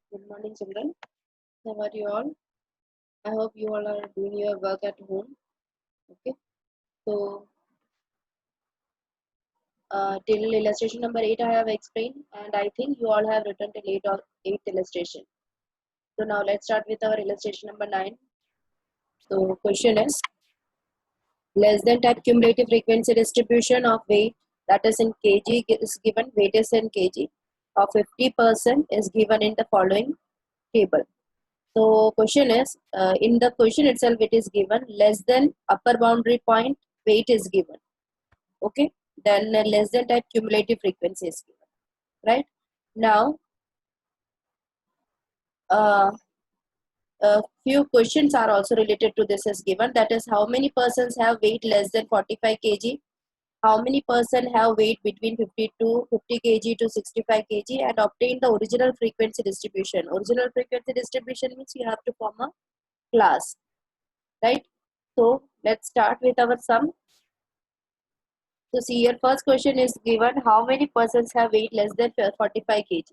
Good morning, children. How are you all? I hope you all are doing your work at home. Okay. So, till illustration number 8, I have explained, and I think you all have written till 8 illustration. So, now let's start with our illustration number 9. So, question is less than type cumulative frequency distribution of weight, that is in kg, is given, weight is in kg, of 50% is given in the following table. So question is, in the question itself it is given less than upper boundary point weight is given. Okay. Then less than type cumulative frequency is given. Right. Now, a few questions are also related to this is given. That is, how many persons have weight less than 45 kg? How many person have weight between 50 kg to 65 kg, and obtain the original frequency distribution. Original frequency distribution means you have to form a class. Right. So let's start with our sum. So see, your first question is given, how many persons have weight less than 45 kg?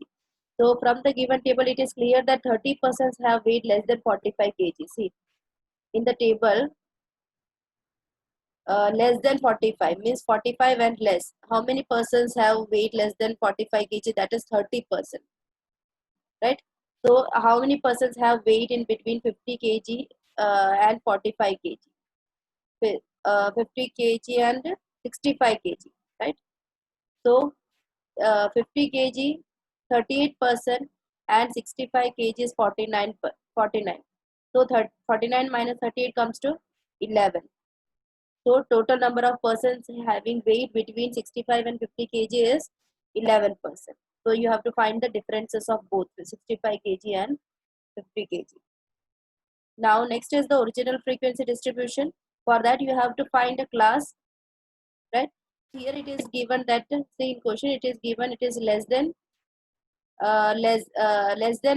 So from the given table, it is clear that 30 persons have weight less than 45 kg. See, in the table, less than 45 means 45 and less. How many persons have weight less than 45 kg? That is 30%. Right? So how many persons have weight in between 50 kg and 45 kg? 50 kg and 65 kg. Right? So 50 kg 38% and 65 kg is 49. So 49 minus 38 comes to 11. So total number of persons having weight between 65 and 50 kg is 11%. So you have to find the differences of both 65 kg and 50 kg. Now next is the original frequency distribution. For that you have to find a class, right? Here it is given that, say in question it is given it is less than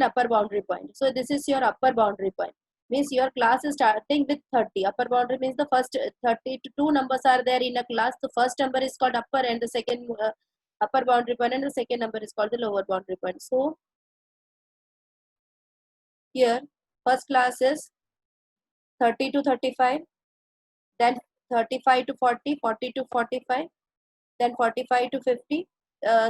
upper boundary point. So this is your upper boundary point. Means your class is starting with 30. Upper boundary means the first 32 numbers are there in a class. The first number is called upper and the second upper boundary point, and the second number is called the lower boundary point. So here first class is 30 to 35, then 35 to 40, 40 to 45, then 45 to 50.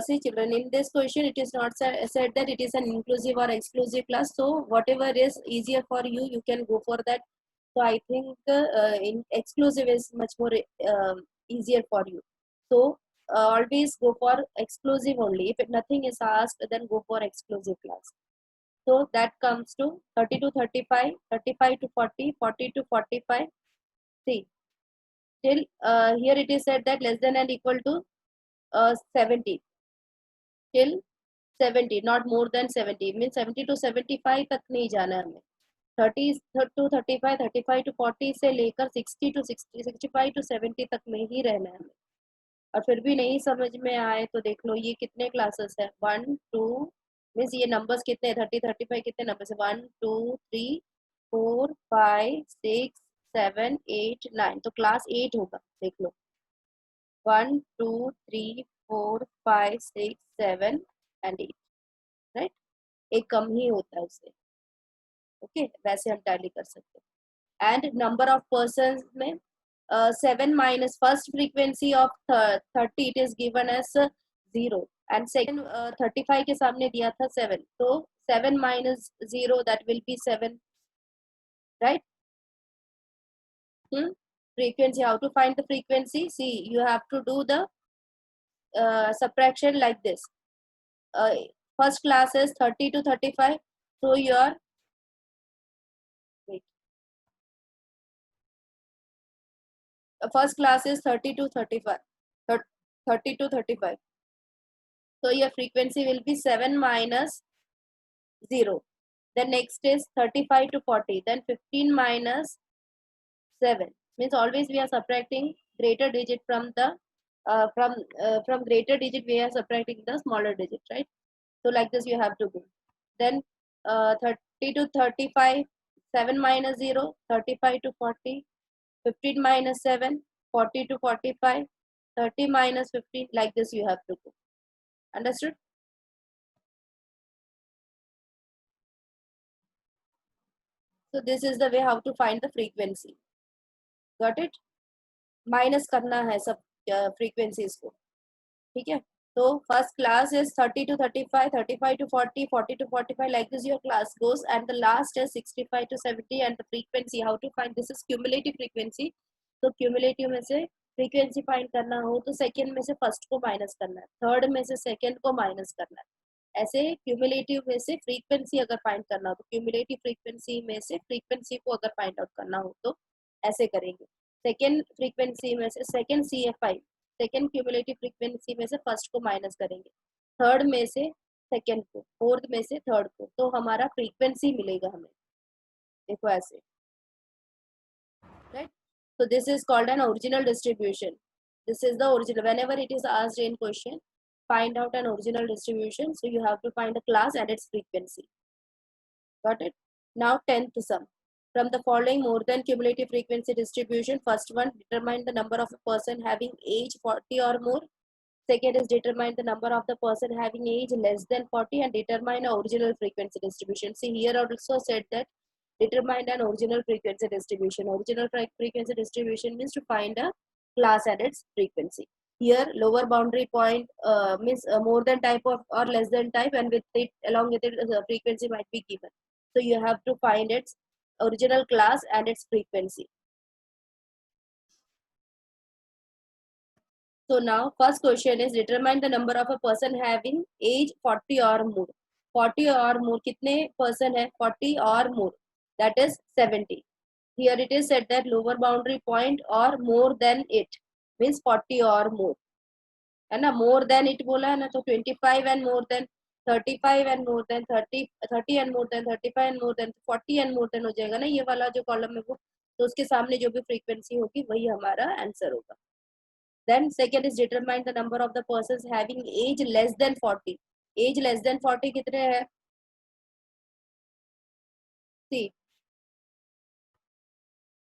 See children, in this question it is not said that it is an inclusive or exclusive class. So whatever is easier for you, you can go for that. So I think in exclusive is much more easier for you. So always go for exclusive only. If nothing is asked, then go for exclusive class. So that comes to 30 to 35, 35 to 40, 40 to 45. See, till here it is said that less than and equal to 70 till 70, not more than 70. Means 70 to 75 तक नहीं जाना है हमें. 30 to 35, 35 to 40 से लेकर 60 to 60, 65 to 70 तक में ही रहना है हमें. और फिर भी नहीं समझ में आए तो देख लो ये कितने क्लासेस है. 1 2 मीन्स ये नंबर्स कितने, 30 35 कितने नंबर्स है, 1 2 3 4 5 6 7 8 9. तो क्लास 8 होगा. देख लो 1 2 3 4 5 6 7 एंड 8. राइट. एक कम ही होता है उससे. ओके, वैसे हम टैली कर सकते हैं. एंड नंबर ऑफ पर्सन में 7 minus first frequency of 30 it is given as 0 and second 35 के सामने दिया था 7. तो 7 minus 0 that will be 7. Right. Frequency, how to find the frequency? See, you have to do the subtraction like this. First class is 30 to 35. So your wait. First class is 30 to 35. 30 to 35. So your frequency will be 7 minus 0. Then next is 35 to 40. Then 15 minus 7. Means always we are subtracting greater digit from the from greater digit we are subtracting the smaller digit, right? So like this you have to go. Then 30 to 35, 7 minus 0, 35 to 40, 15 minus 7, 40 to 45, 30 minus 15, like this you have to go. Understood? So this is the way how to find the frequency. Got it? Minus करना है सब frequencies को, ठीक है. तो first class is 30 to 35, 35 to 40, 40 to 45, like this your class goes, and the last is 65 to 70. and the frequency how to find, this is cumulative frequency. तो cumulative में से फ्रीक्वेंसी फाइंड करना हो तो सेकेंड में से फर्स्ट को minus करना है, थर्ड में से सेकेंड को माइनस करना है. ऐसे क्यूमुलेटिव में से फ्रीक्वेंसी अगर फाइंड करना हो तो क्यूमुलेटिव फ्रीक्वेंसी में से फ्रीक्वेंसी को अगर फाइंड आउट करना हो तो ऐसे करेंगे. सेकेंड फ्रीक्वेंसी में से second CFI, second cumulative frequency में से फर्स्ट को माइनस करेंगे, थर्ड में से सेकेंड को, फोर्थ में से थर्ड को, तो हमारा फ्रीक्वेंसी मिलेगा हमें. देखो ऐसे, right? So this is called an original distribution. This is the original. Whenever it is asked in question, find out an original distribution. So you have to find a class and its frequency. Got it? Now 10th sum. From the following more than cumulative frequency distribution, first one, determine the number of a person having age 40 or more. Second is determine the number of the person having age less than 40 and determine a original frequency distribution. See here also said that determine an original frequency distribution. Original frequency distribution means to find a class and its frequency. Here lower boundary point means more than type of or less than type, and with it along with it the frequency might be given. So you have to find its original class and its frequency. So now first question is determine the number of a person having age 40 or more. 40 or more कितने person है? 40 or more, that is 70. Here it is said that lower boundary point or more than it means 40 or more, है ना. more than it बोला है ना, तो 25 and more than, 35 and more than, 30 30 and more than, 35 and more than, 40 and more than हो जाएगा ना ये वाला जो कॉलम है वो. तो उसके सामने जो भी फ्रीक्वेंसी होगी वही हमारा आंसर होगा. Then second is determine the number of the persons having age less than 40. Age less than 40 कितने है? See,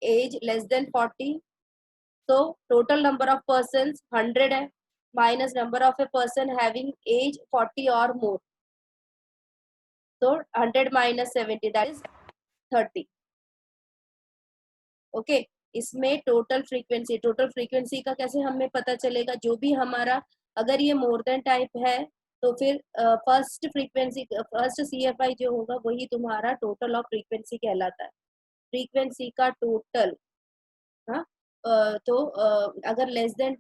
age less than 40. So total number of persons 100 है, minus number of a person having age 40 or more. So 100 minus 70, that is 30. Okay. इसमें total frequency का कैसे हमें पता चलेगा? जो भी हमारा अगर ये मोर देन टाइप है तो फिर फर्स्ट फ्रीक्वेंसी, फर्स्ट CFI जो होगा वही तुम्हारा टोटल ऑफ फ्रीक्वेंसी कहलाता है. फ्रीक्वेंसी का टोटल, हाँ. तो अगर लेस देन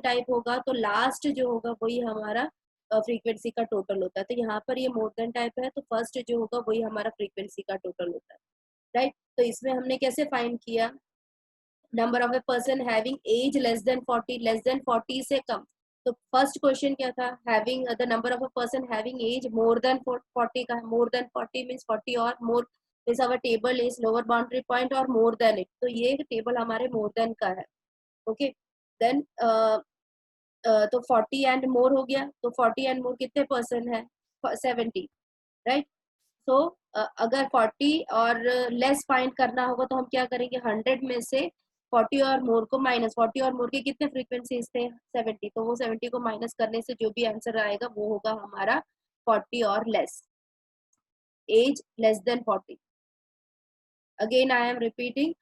टाइप होगा तो लास्ट जो होगा वही हमारा फ्रीक्वेंसी का टोटल होता है. तो यहाँ पर ये मोर देन टाइप है तो फर्स्ट जो होगा वही हमारा फ्रीक्वेंसी का टोटल होता है, राइट. तो इसमें हमने कैसे फाइंड किया? Number of a person having age less than 40, less than 40 से कम. तो फर्स्ट क्वेश्चन क्या था? Having the number of a person having age more than 40 का है. मोर देन 40 मींस 40 और more is our table is lower boundary point और more then it. तो ये टेबल हमारे मोर देन का है. ओके. देन तो 40 एंड मोर हो गया. तो 40 एंड मोर कितने पर्सन है? 70, राइट. तो अगर 40 और लेस फाइंड करना होगा तो हम क्या करेंगे? 100 में से 40 और मोर को माइनस, 40 और मोर के कितने फ्रीक्वेंसीज थे? 70. तो वो 70 को माइनस करने से जो भी आंसर आएगा वो होगा हमारा 40 और less, age less than 40. Again I am repeating,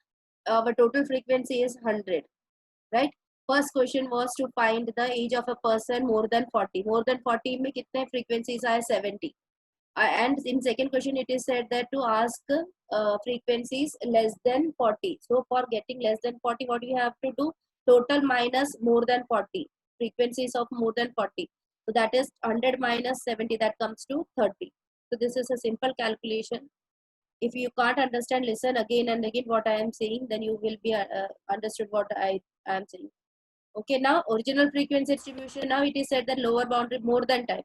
our total frequency is 100, right? First question was to find the age of a person more than 40. more than 40 में कितने frequencies आए? 70. And in second question it is said that to ask frequencies less than 40. So for getting less than 40, what you have to do? Total minus more than 40, frequencies of more than 40. So that is 100 minus 70, that comes to 30. So this is a simple calculation. If you can't understand, listen again and again what I am saying, then you will be understood what I am saying. Okay, now original frequency distribution. Now it is said that lower boundary more than type,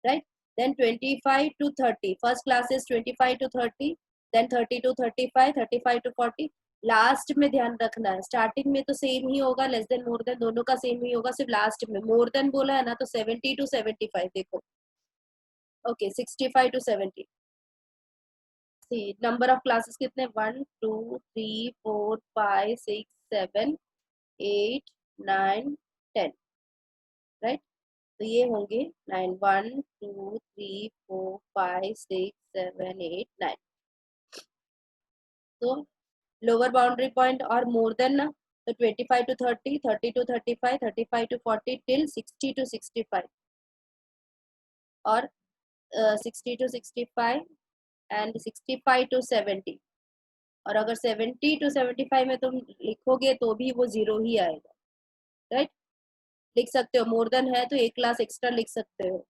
right? Then 25 to 30. First class is 25 to 30. Then 30 to 35, 35 to 40. Last में ध्यान रखना है, starting में तो same ही होगा, less than more than दोनों का same ही होगा, सिर्फ लास्ट में मोर देन बोला है ना तो 70 to 75. देखो, okay, 65 to 70. See number of classes कितने? 1 2 3 4 5 6 7 8 9 10, राइट. तो ये होंगे 9, 1 2 3 4 5 6 7 8 9. So lower boundary point or more than the 25 to 30, 30 to 35, 35 to 40 till 60 to 65 or 60 to 65 and 65 to 70. और अगर 70 to 75 में तुम लिखोगे तो भी वो जीरो ही आएगा, राइट? लिख सकते हो, मोर देन है तो एक क्लास एक्स्ट्रा लिख सकते हो.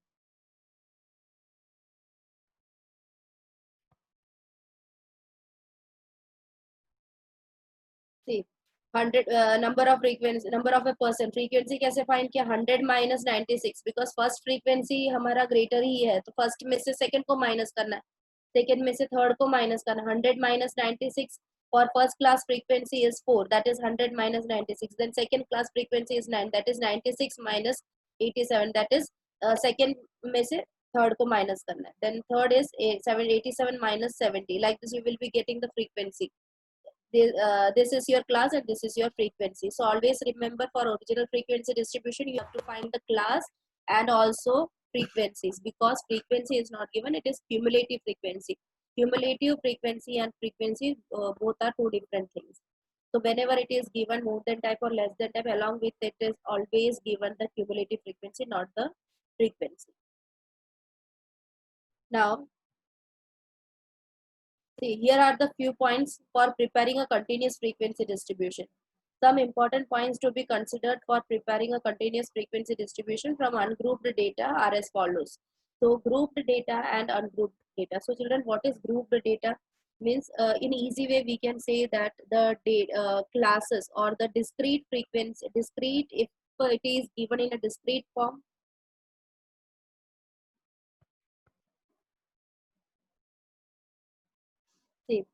See, 100 number of frequency, number of a person, frequency कैसे फाइंड किया? 100 माइनस 96, बिकॉज फर्स्ट फ्रीक्वेंसी हमारा ग्रेटर ही है, तो फर्स्ट में से सेकंड को माइनस करना है, सेकंड में से थर्ड को माइनस करना. 100 minus 96 for first class frequency is 4, that is 100 minus 96. Then second class frequency is 9, that is 96 minus 87, that is second में से third को minus करना है. Then third is 87 minus 70. Like this you will be getting the frequency. This is your class and this is your frequency. So always remember, for original frequency distribution you have to find the class and also frequencies, because frequency is not given, it is cumulative frequency. Cumulative frequency and frequency both are two different things. So whenever it is given more than type or less than type, along with it is always given the cumulative frequency, not the frequency. Now see, here are the few points for preparing a continuous frequency distribution. Some important points to be considered for preparing a continuous frequency distribution from ungrouped data are as follows. So grouped data and ungrouped data. So children, what is grouped data? Means in easy way we can say that the classes or the discrete frequency, discrete if it is given in a discrete form. See,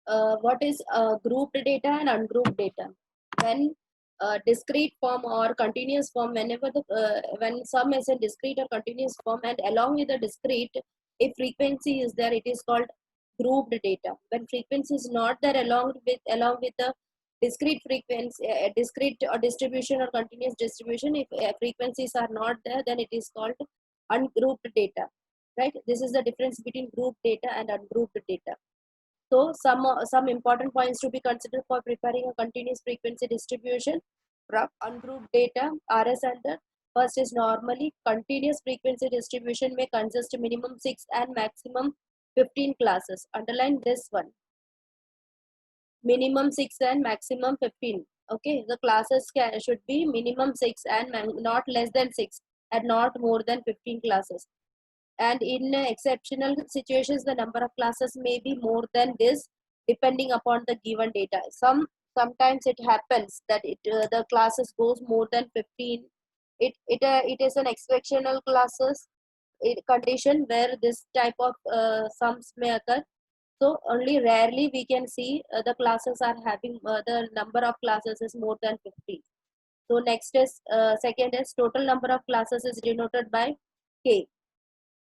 what is grouped data and ungrouped data? When discrete form or continuous form, whenever the when sum is in discrete or continuous form, and along with the discrete, if frequency is there, it is called grouped data. When frequency is not there along with the discrete frequency, discrete or distribution or continuous distribution, if frequencies are not there, then it is called ungrouped data. Right? This is the difference between grouped data and ungrouped data. So some important points to be considered for preparing a continuous frequency distribution from ungrouped data are as under. First is normally continuous frequency distribution may consist minimum 6 and maximum 15 classes. Underline this one. Minimum 6 and maximum 15. Okay, the classes should be minimum 6 and not less than 6 and not more than 15 classes. And in exceptional situations the number of classes may be more than this depending upon the given data. Sometimes it happens that the classes goes more than 15. It is an exceptional classes condition where this type of sums may occur. So only rarely we can see the classes are having the number of classes is more than 50. So next is second is total number of classes is denoted by k.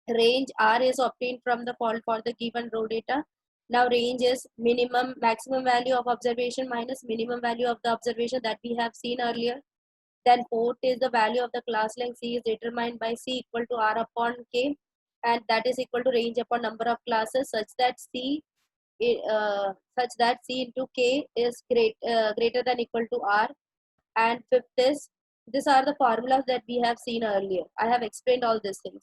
Range R is obtained from the fault for the given raw data. Now range is maximum value of observation minus minimum value of the observation that we have seen earlier. Then fourth is the value of the class length C is determined by C equal to R upon K, and that is equal to range upon number of classes such that C into K is greater than equal to R. And fifth is, these are the formulas that we have seen earlier. I have explained all these things.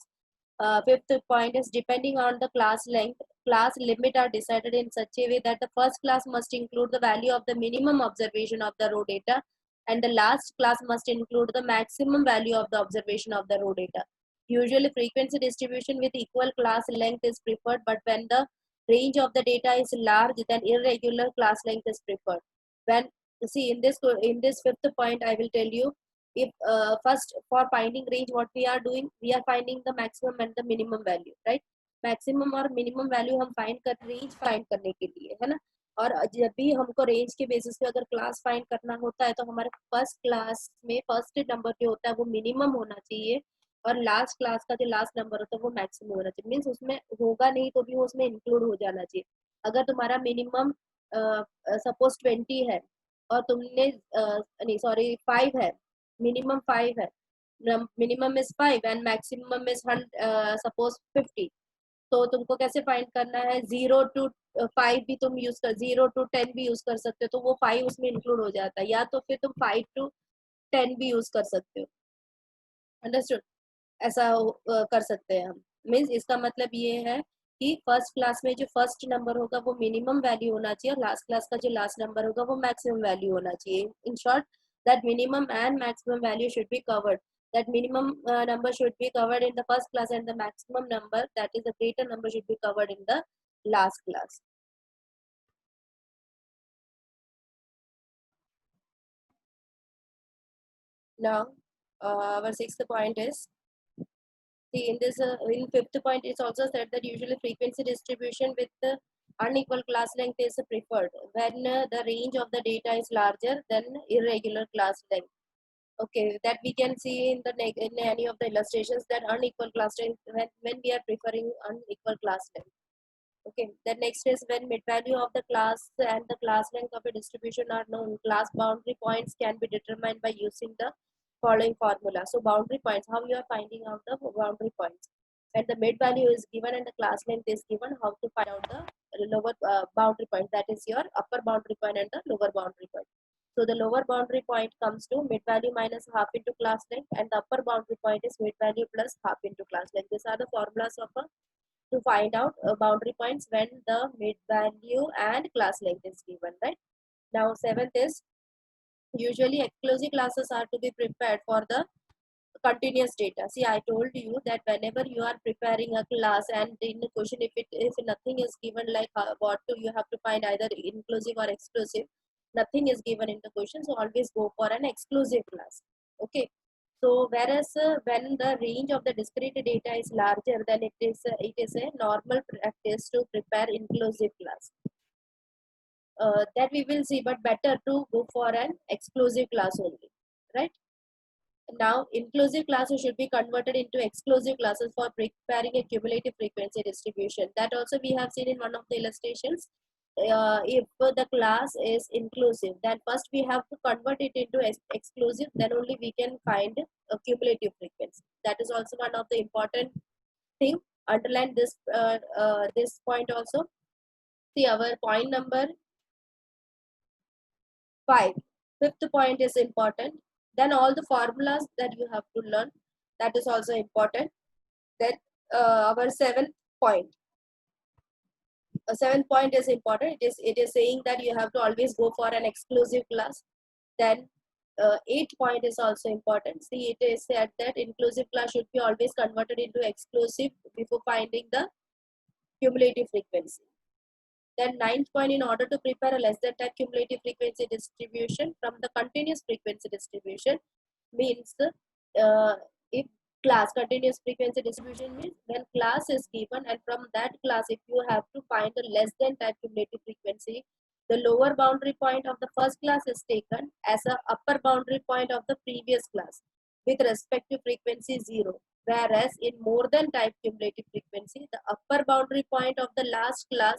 Fifth point is depending on the class length, class limit are decided in such a way that the first class must include the value of the minimum observation of the raw data, and the last class must include the maximum value of the observation of the raw data. Usually frequency distribution with equal class length is preferred, but when the range of the data is large, then irregular class length is preferred. When see in this fifth point, I will tell you, if first for finding range what we are doing, we are finding the maximum and the minimum value, right? Maximum और minimum value हम find कर range find करने के लिए, है ना. और जब भी हमको रेंज के बेसिस पे अगर क्लास फाइंड करना होता है तो हमारे फर्स्ट क्लास में फर्स्ट नंबर जो होता है वो मिनिमम होना चाहिए, और लास्ट क्लास का जो लास्ट नंबर होता है वो मैक्सिमम होना चाहिए. मीन्स उसमें होगा नहीं तो भी वो उसमें इंक्लूड हो जाना चाहिए. अगर तुम्हारा मिनिमम सपोज 20 है और तुमने नहीं सॉरी 5 है, minimum 5 है, minimum is 5 and maximum is suppose 50. तो तुमको कैसे फाइंड करना है, 0 to 5 भी तुम यूज कर, 0 to 10 भी यूज कर सकते हो, तो वो 5 उसमें इंक्लूड हो जाता है, या तो फिर तुम 5 to 10 भी यूज कर सकते हो। अंडरस्टूड? ऐसा कर सकते हैं हम। मीन्स इसका मतलब ये है कि फर्स्ट क्लास में जो फर्स्ट नंबर होगा वो मिनिमम वैल्यू होना चाहिए, और लास्ट क्लास का जो लास्ट नंबर होगा वो मैक्सिमम वैल्यू होना चाहिए। In short, that minimum and maximum value should be covered, that minimum number should be covered in the first class, and the maximum number, that is the greater number, should be covered in the last class. Now our sixth point is, see, in this in fifth point it's also said that usually frequency distribution with unequal class length is preferred when the range of the data is larger than irregular class length. Okay, that we can see in the in any of the illustrations, that unequal class length, when we are preferring unequal class length. Okay, the next is when mid value of the class and the class length of a distribution are known, class boundary points can be determined by using the following formula. So boundary points, how you are finding out the boundary points? When the mid value is given and the class length is given, how to find out the lower boundary point, that is your upper boundary point and the lower boundary point. So the lower boundary point comes to mid value minus half into class length, and the upper boundary point is mid value plus half into class length. These are the formulas of a to find out boundary points when the mid value and class length is given, right? Now seventh is, usually exclusive classes are to be prepared for the continuous data. See, I told you that whenever you are preparing a class and in the question, if nothing is given, like what to, you have to find either inclusive or exclusive, nothing is given in the question, so always go for an exclusive class. Okay, so whereas when the range of the discrete data is larger, then it is a normal practice to prepare inclusive class. That we will see, but better to go for an exclusive class only, right? Now, inclusive classes should be converted into exclusive classes for preparing a cumulative frequency distribution. That also we have seen in one of the illustrations. If the class is inclusive, then first we have to convert it into exclusive, then only we can find a cumulative frequency. That is also one of the important thing. Underline this point also. See, our point number 5. Fifth point is important. Then all the formulas that you have to learn, that is also important. Then our point. Seventh point is important. It is saying that you have to always go for an exclusive class. Then eighth point is also important. See, it is said that inclusive class should be always converted into exclusive before finding the cumulative frequency. Then ninth point, in order to prepare a less than type cumulative frequency distribution from the continuous frequency distribution, means if class continuous frequency distribution means when class is given, and from that class if you have to find the less than type cumulative frequency, the lower boundary point of the first class is taken as a upper boundary point of the previous class with respect to frequency 0. Whereas in more than type cumulative frequency, the upper boundary point of the last class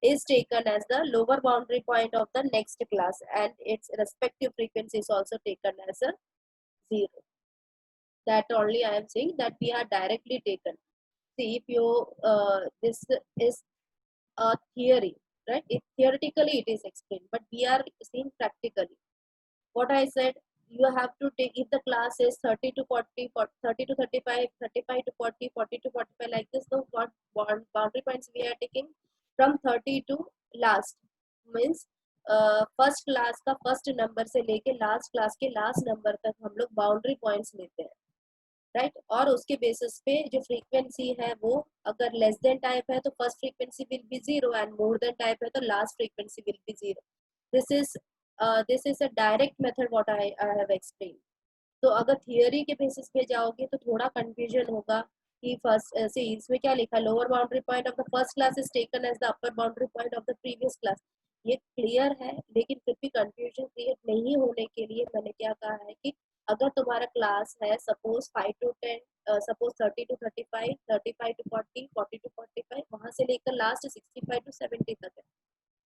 is taken as the lower boundary point of the next class, and its respective frequency is also taken as a 0. That only I am saying that we are directly taken. See, if you this is a theory, right? If theoretically it is explained, but we are seeing practically. What I said, you have to take, if the class is 30 to 40, 30 to 35, 35 to 40, 40 to 45, like this. So what boundary points we are taking from 30 to last, means first class का first number से लेके last class के last number तक हम लोग boundary points लेते हैं, right? और उसके बेसिस पे जो फ्रीक्वेंसी है वो अगर लेस देन टाइप है तो first frequency will be 0, and more than type है तो last frequency will be 0. This is a direct method what I have explain. तो अगर थियोरी के बेसिस पे जाओगे तो थोड़ा कंफ्यूजन होगा कि फर्स्ट से इसमें क्या लिखा, lower boundary point of the first class is taken as the upper boundary point of the previous class. ये क्लियर है, लेकिन फिर भी कंफ्यूजन क्रिएट नहीं होने के लिए मैंने क्या कहा है कि अगर तुम्हारा क्लास है suppose 5 to 10, suppose 30 to 35, 35 to 40, 40 to 45, वहां से लेकर लास्ट 65 to 70 तक है,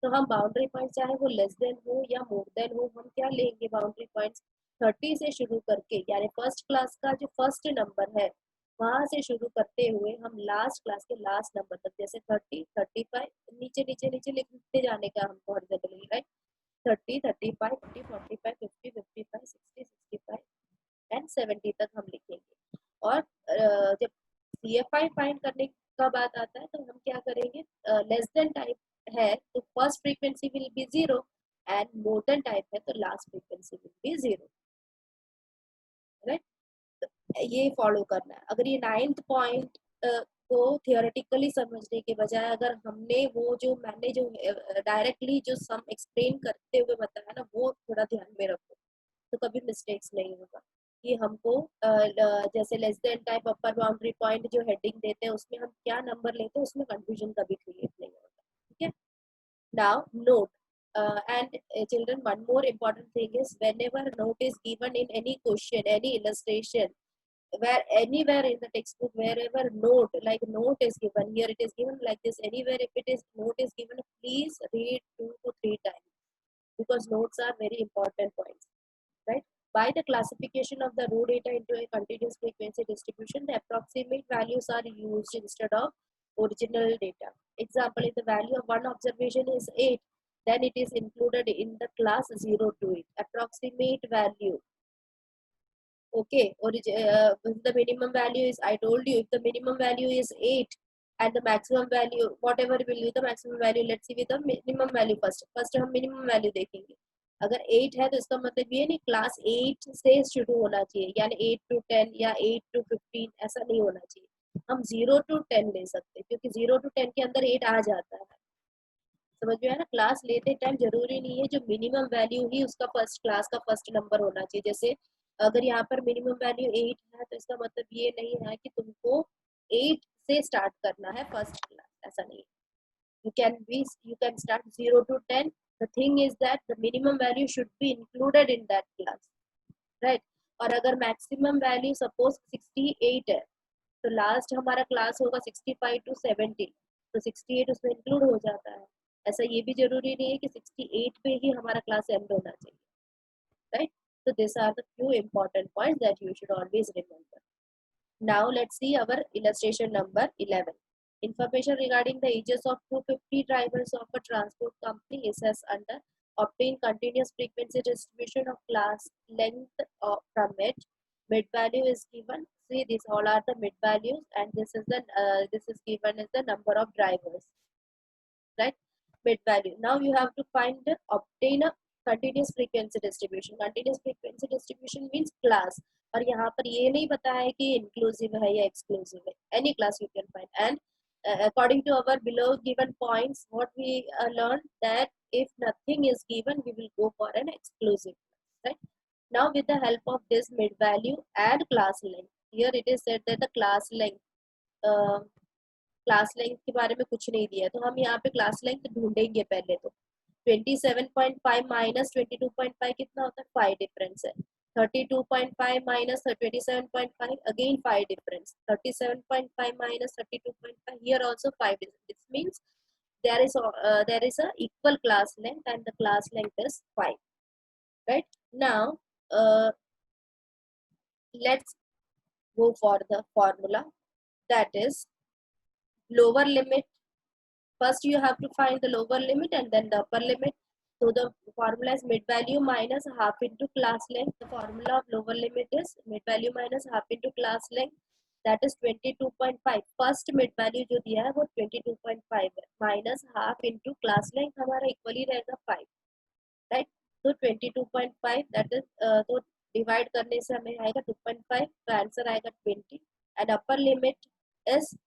तो हम बाउंड्री पॉइंट चाहे वो लेस देन हो या मोर देन हो, हम क्या लेंगे बाउंड्री पॉइंट्स 30 से शुरू करके, यानी फर्स्ट क्लास का जो फर्स्ट नंबर है वहां से शुरू करते हुए हम लास्ट क्लास के लास्ट नंबर तक, जैसे 30, 35, नीचे नीचे नीचे लिखते जाने का हमको हॉरिजॉन्टली, राइट। 30, 35, 40, 45, 50, 55, 60, 65 एंड 70 तक हम लिखेंगे। और जब CFI फाइंड करने का बात आता है तो हम क्या करेंगे, लेस देन टाइप है तो first frequency will be 0 and more than type है तो last frequency will be 0, right. ये फॉलो करना है। अगर ये 9th पॉइंट को थियोरेटिकली समझने के बजाय अगर हमने वो जो मैंने जो डायरेक्टली जो सम एक्सप्लेन करते हुए बताया ना, वो थोड़ा ध्यान में रखो तो कभी मिस्टेक्स नहीं होगा। कि हमको जैसे लेस देन टाइप अपर बाउंड्री पॉइंट जो हेडिंग देते हैं उसमें हम क्या नंबर लेते हैं उसमें कंफ्यूजन कभी क्रिएट नहीं होगा, ठीक है। Now note, and children, one more important thing is whenever note is given in any question, any illustration, where anywhere in the textbook, wherever note, like note is given, here it is given like this, anywhere if it is note is given, please read 2 to 3 times because notes are very important points, right? By the classification of the raw data into a continuous frequency distribution, the approximate values are used instead of original data. Example, if the value of one observation is 8, then it is included in the class 0 to 8. Approximate value. Okay, if the minimum value is, I told you, if the minimum value is 8 and the maximum value, whatever will be the maximum value, let's see with the minimum value first. First हम minimum value देखेंगे। अगर 8 है तो इसका मतलब ये नहीं class 8 से शुरू होना चाहिए, यानी 8 to 10 या 8 to 15 ऐसा नहीं होना चाहिए। हम 0 to 10 ले सकते हैं क्योंकि 0 to 10 के अंदर 8 आ जाता है। समझ में आया ना, क्लास लेते टाइम जरूरी नहीं है जो मिनिमम वैल्यू ही उसका फर्स्ट क्लास का फर्स्ट नंबर होना चाहिए। जैसे अगर यहाँ पर मिनिमम वैल्यू 8 है तो इसका मतलब ये नहीं है कि तुमको 8 से स्टार्ट करना है फर्स्ट क्लास, ऐसा नहीं। You can start 0 to 10. The thing is that the minimum value should be included in that class, right? और अगर मैक्सिमम वैल्यू सपोज 68 है तो लास्ट हमारा क्लास होगा 65 to 70, तो 68 उसमें इंक्लूड हो जाता है। ऐसा ये भी जरूरी नहीं है कि 68 पे ही हमारा क्लास एंड होना चाहिए, right? So these are the few important points that you should always remember. Now let's see our illustration number 11. Information regarding the ages of 250 drivers of a transport company is as under. Obtain continuous frequency distribution of class length from it. Mid value is given. See, these all are the mid values, and this is given as the number of drivers, right? Mid value. Now you have to obtain a continuous frequency distribution. Continuous frequency distribution means class. और यहाँ पर ये नहीं बताया है कि inclusive है या exclusive है. Any class you can find. And according to our below given points, what we learned that if nothing is given, we will go for an exclusive, right? Now with the help of this mid value and class length, here it is said that the class length, class length के बारे में कुछ नहीं दिया है तो हम यहाँ पे क्लास लेंथ ढूंढेंगे पहले तो 27.5 माइनस 22.5 कितना होता है 5 डिफरेंस है 32.5 minus 27.5 again 5 difference 37.5 minus 32.5 here also 5 difference. This means there is a equal class length and the class length is 5, right? Now let's go for the formula, that is lower limit. First you have to find the lower limit and then the upper limit. So the formula is mid value minus half into class length. The formula of lower limit is mid value minus half into class length, that is 22.5. First mid value जो दिया है वो 22.5 है minus half into class length हमारा equally रहेगा 5, right? तो 22.5 that is तो divide करने से हमें आएगा 2.5 तो आंसर आएगा 20 and upper limit is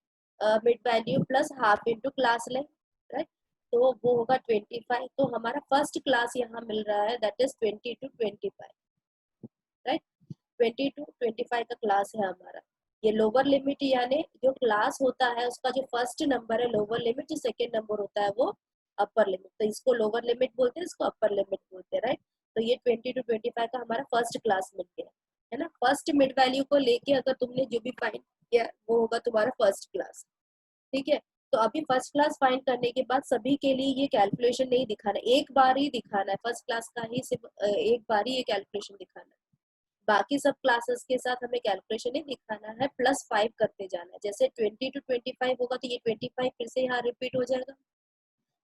mid value plus half into class length, right? तो वो होगा 25। तो हमारा फर्स्ट क्लास यहाँ मिल रहा है that is 20 to 25, right? 20 to 25 का क्लास है हमारा। ये लोअर लिमिट यानी जो क्लास होता है उसका जो फर्स्ट नंबर है लोअर लिमिट, जो सेकेंड नंबर होता है वो अपर लिमिट। तो इसको लोअर लिमिट बोलते हैं, इसको अपर लिमिट बोलते हैं, राइट? तो ये 20 to 25 का हमारा फर्स्ट क्लास मिल गया है ना। फर्स्ट मिड वैल्यू को लेके अगर तुमने जो भी फाइंड किया वो होगा तुम्हारा फर्स्ट क्लास, ठीक है? तो अभी फर्स्ट क्लास फाइंड करने के बाद सभी के लिए ये कैलकुलेशन नहीं दिखाना, एक बार ही दिखाना है, फर्स्ट क्लास का ही सिर्फ एक बार ही ये कैलकुलेशन दिखाना है। बाकी सब क्लासेस के साथ हमें कैलकुलेशन नहीं दिखाना है, +5 करते जाना है। जैसे 20 to 25 होगा तो ये 25 फिर से यहाँ रिपीट हो जाएगा,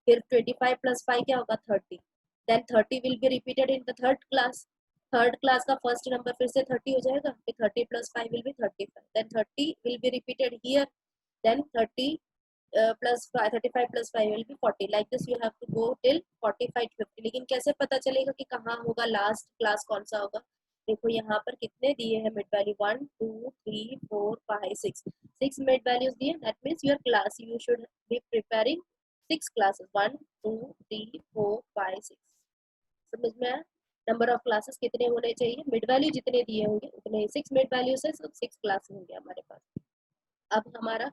फिर 25 + 5 क्या होगा 30, then 30 will be repeated in the third class, third class का फर्स्ट नंबर फिर से 30 हो जाएगा, फिर 30 + 5 will be 35, then 30 will be repeated here, then 30 plus 5, 35 plus 5 will be 40, like this you have to go till 45 to 50। लेकिन कैसे पता चलेगा कि कहाँ होगा लास्ट क्लास कौन सा होगा? देखो यहाँ पर कितने दिए हैं मिड वैल्यू, 1 2 3 4 5 6, 6 मिड वैल्यूज दिए, that means your class you should be preparing 6 classes, 1 2 3 4 5 6। समझ में आया? नंबर ऑफ क्लासेस कितने होने चाहिए, मिड वैल्यू जितने दिए होंगे उतने, 6 मिड वैल्यू से 6 क्लास होंगे हमारे पास। अब हमारा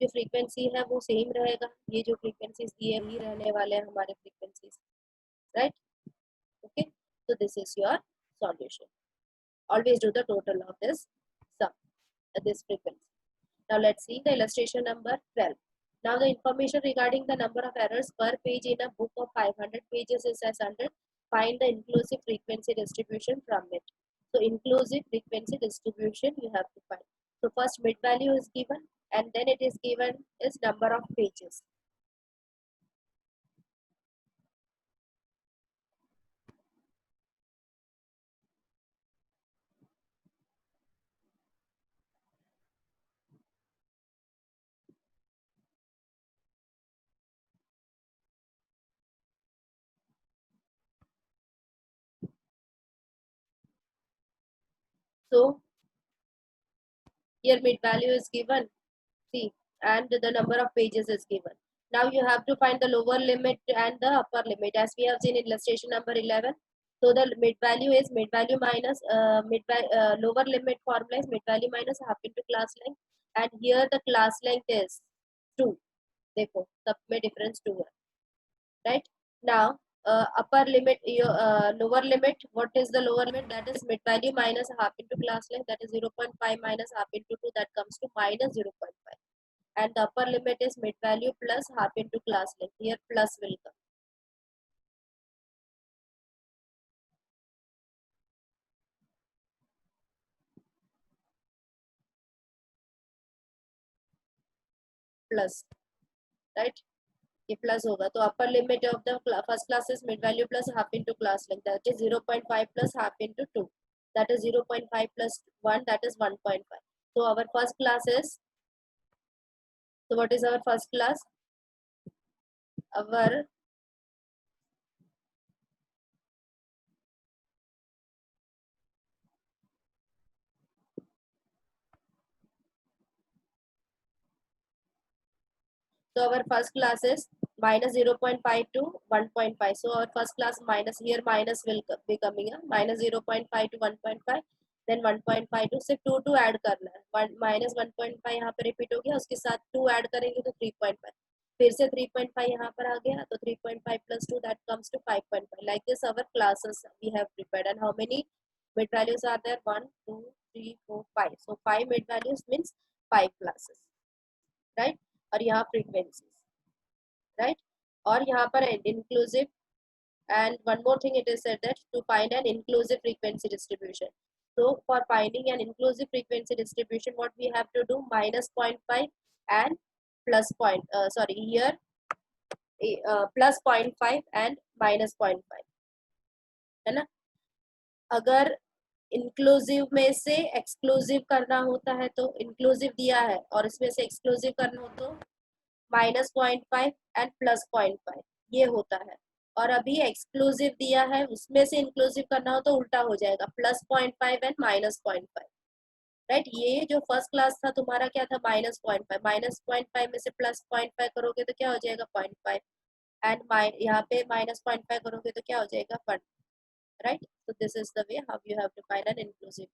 जो फ्रीक्वेंसी है वो सेम रहेगा, ये जो फ्रीक्वेंसीज दिए ही रहने वाले हैं हमारे frequencies, right? Okay, so this is your solution. Always do the total of this sum, this frequency. Now let's see the illustration number 12. Now the information regarding the number of errors per page in a book of 500 pages is as under. Find the inclusive frequency distribution from it. So inclusive frequency distribution you have to find. So first mid value is given and then it is given is number of pages. So here mid value is given, see, and the number of pages is given. Now you have to find the lower limit and the upper limit as we have seen in illustration number 11. So the mid value is mid value minus lower limit formula is mid value minus half into class length, and here the class length is 2. देखो सब में difference 2 है, right? Now upper limit, lower limit, what is the lower limit? That is mid value minus half into class length, that is 0.5 minus half into 2, that comes to minus 0.5, and the upper limit is mid value plus half into class length, here plus will come. Plus, right? ये plus होगा तो upper limit of the first class is mid value plus half into class length, that is 0.5 plus half into 2, that is 0.5 plus 1, that is 1.5. So our first class is, so what is our first class? Our so our first class is minus 0.5 to 1.5. So our first class minus, here minus will be coming, minus 0.5 to 1.5, then 1.5 to सिर्फ 2 2 add करना है, 1 minus 1.5 यहाँ पे repeat हो गया, उसके साथ 2 add करेंगे तो 3.5, फिर से 3.5 यहाँ पर आ गया तो 3.5 plus 2 that comes to 5.5. Like this our classes we have prepared, and how many mid values are there? 1 2 3 4 5. So 5 mid values means 5 classes, right? और यहाँ frequencies, right? और यहाँ पर inclusive, and one more thing it is said that to find an inclusive frequency distribution. So for finding an inclusive frequency distribution, what we have to do, minus 0.5 and plus point, sorry here plus 0.5 and minus 0.5, है ना? अगर inclusive में से exclusive करना होता है तो inclusive दिया है और इसमें से एक्सक्लूसिव करना हो तो -0.5 एंड +0.5 ये होता है, और अभी एक्सक्लूसिव दिया है उसमें से इंक्लूसिव करना हो तो उल्टा हो जाएगा, +0.5 एंड -0.5, राइट? ये जो फर्स्ट क्लास था तुम्हारा क्या था, -0.5, -0.5 में से +0.5 करोगे तो क्या हो जाएगा 0.5, एंड यहाँ पे -0.5 करोगे तो क्या हो जाएगा 1, right? So this is the way how you have to find an inclusive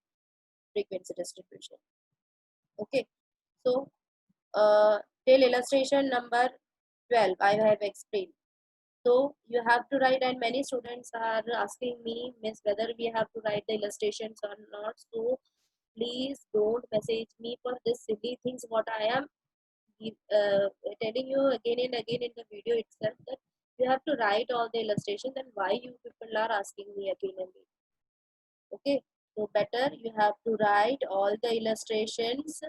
frequency distribution. Okay, so till illustration number 12 I have explained. So you have to write, and many students are asking me, Miss, whether we have to write the illustrations or not. So please don't message me for this silly things what I am telling you again and again in the video itself, that you have to write all the illustrations, and why you people are asking me again and again. Okay, So better you have to write all the illustrations.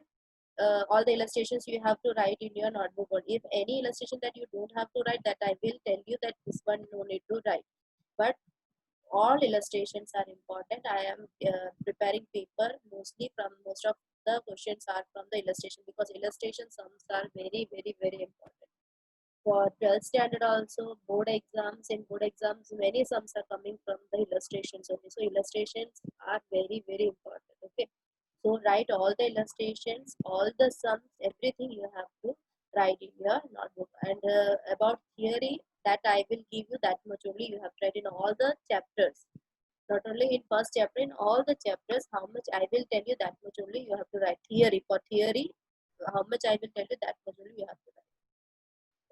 All the illustrations you have to write in your notebook. Or if any illustration that you don't have to write, that I will tell you that this one no need to write. But all illustrations are important. I am preparing paper mostly from most of the questions are from the illustration, because illustration sums are very very important. For 12th standard also, board exams, in board exams many sums are coming from the illustrations only. So illustrations are very important. Okay, so write all the illustrations, all the sums, everything you have to write in your notebook. And about theory, that I will give you that much only you have to write in all the chapters. Not only in first chapter, in all the chapters, how much I will tell you, that much only you have to write. Theory, for theory, how much I will tell you, that much only you have to write.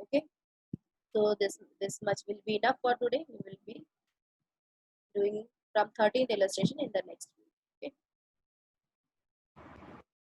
Okay, so this much will be enough for today. We will be doing from 13th illustration in the next